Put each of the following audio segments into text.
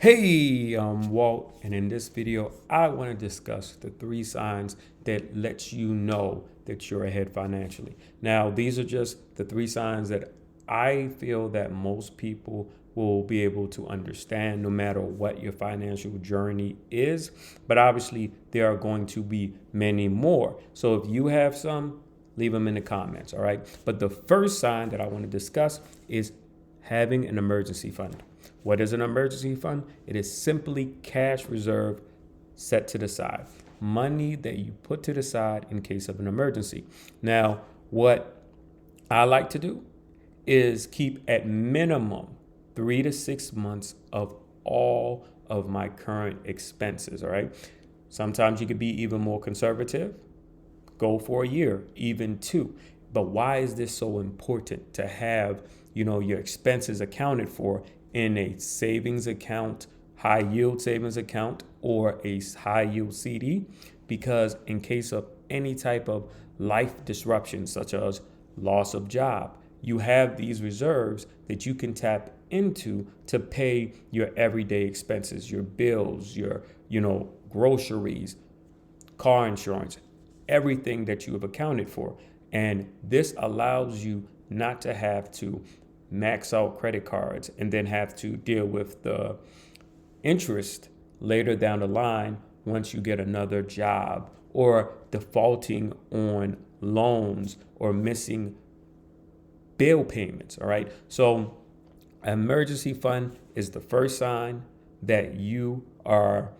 Hey, Walt, and in this video, I want to discuss the three signs that lets you know that you're ahead financially. Now, these are just the three signs that I feel that most people will be able to understand no matter what your financial journey is. But obviously, there are going to be many more. So if you have some, leave them in the comments, all right? But the first sign that I want to discuss is having an emergency fund. What is an emergency fund? It is simply cash reserve set to the side, money that you put to the side in case of an emergency. Now, what I like to do is keep at minimum 3 to 6 months of all of my current expenses. All right. Sometimes you could be even more conservative, go for a year, even two. But why is this so important to have, your expenses accounted for in a savings account, high yield savings account, or a high yield CD? Because in case of any type of life disruption, such as loss of job, you have these reserves that you can tap into to pay your everyday expenses, your bills, your, groceries, car insurance, everything that you have accounted for. And this allows you not to have to max out credit cards and then have to deal with the interest later down the line once you get another job or defaulting on loans or missing bill payments. All right. So, emergency fund is the first sign that you are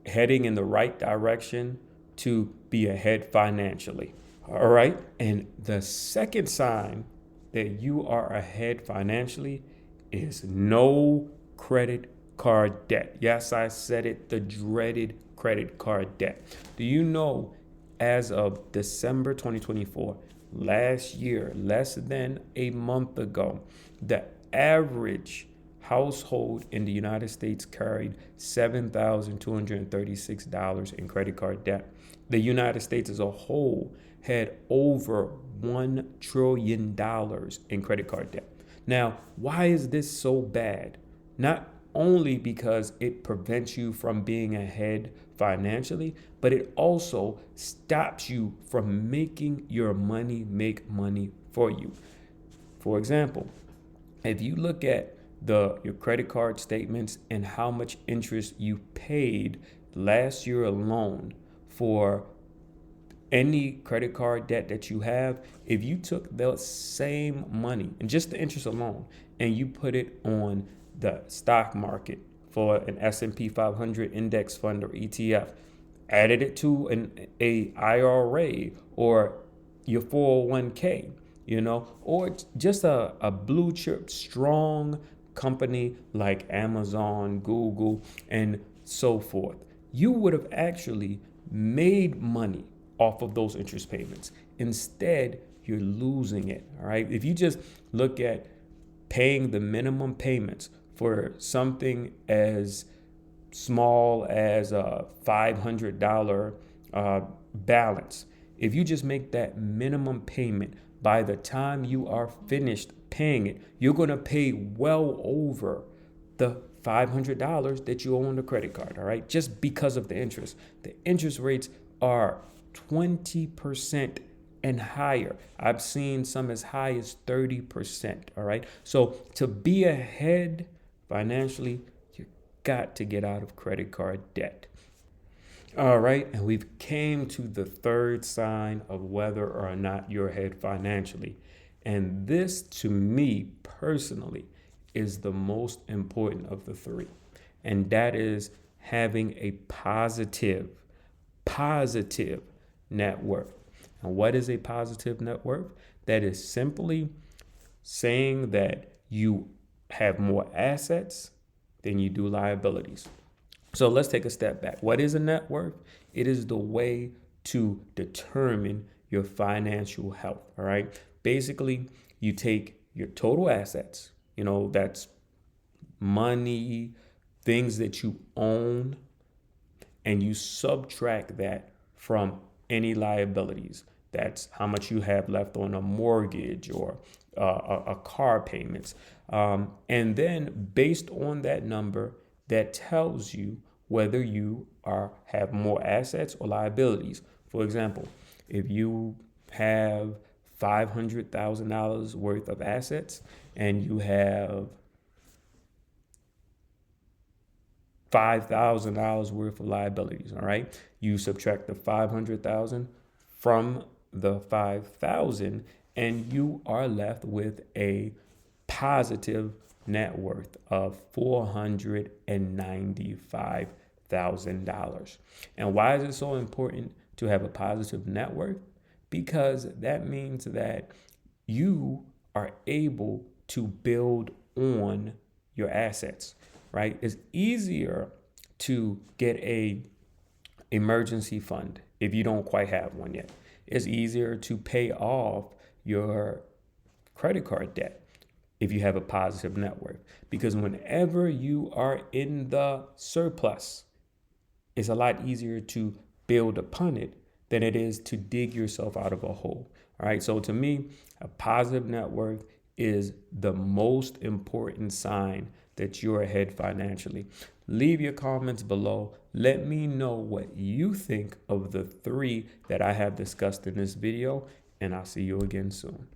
heading in the right direction to be ahead financially. All right. And the second sign that you are ahead financially is no credit card debt. Yes, I said it, the dreaded credit card debt. Do you know, as of December 2024, last year, less than a month ago, the average household in the United States carried $7,236 in credit card debt. The United States as a whole had over $1 trillion in credit card debt. Now, why is this so bad? Not only because it prevents you from being ahead financially, but it also stops you from making your money make money for you. For example, if you look at your credit card statements and how much interest you paid last year alone for any credit card debt that you have, if you took the same money and just the interest alone and you put it on the stock market for an S&P 500 index fund or ETF, added it to a IRA or your 401k, or just a blue chip strong company like Amazon, Google, and so forth, you would have actually made money off of those interest payments. Instead, you're losing it. All right. If you just look at paying the minimum payments for something as small as a $500 balance, if you just make that minimum payment, by the time you are finished paying it, you're going to pay well over the $500 that you owe on the credit card. All right. Just because of the interest. The interest rates are 20% and higher. I've seen some as high as 30%. All right. So to be ahead financially, you got to get out of credit card debt. All right. And we've came to the third sign of whether or not you're ahead financially. And this, to me personally, is the most important of the three. And that is having a positive net worth. And what is a positive net worth? That is simply saying that you have more assets than you do liabilities. So let's take a step back. What is a net worth? It is the way to determine your financial health. All right. Basically, you take your total assets, that's money, things that you own, and you subtract that from any liabilities. That's how much you have left on a mortgage or a car payments. And then based on that number, that tells you whether you have more assets or liabilities. For example, if you have $500,000 worth of assets and you have $5,000 worth of liabilities, all right? You subtract the 500,000 from the 5,000 and you are left with a positive net worth of $495,000. And why is it so important to have a positive net worth? Because that means that you are able to build on your assets, right? It's easier to get a emergency fund if you don't quite have one yet. It's easier to pay off your credit card debt if you have a positive net worth, because whenever you are in the surplus, it's a lot easier to build upon it than it is to dig yourself out of a hole. All right. So to me, a positive net worth is the most important sign that you're ahead financially. Leave your comments below. Let me know what you think of the three that I have discussed in this video, and I'll see you again soon.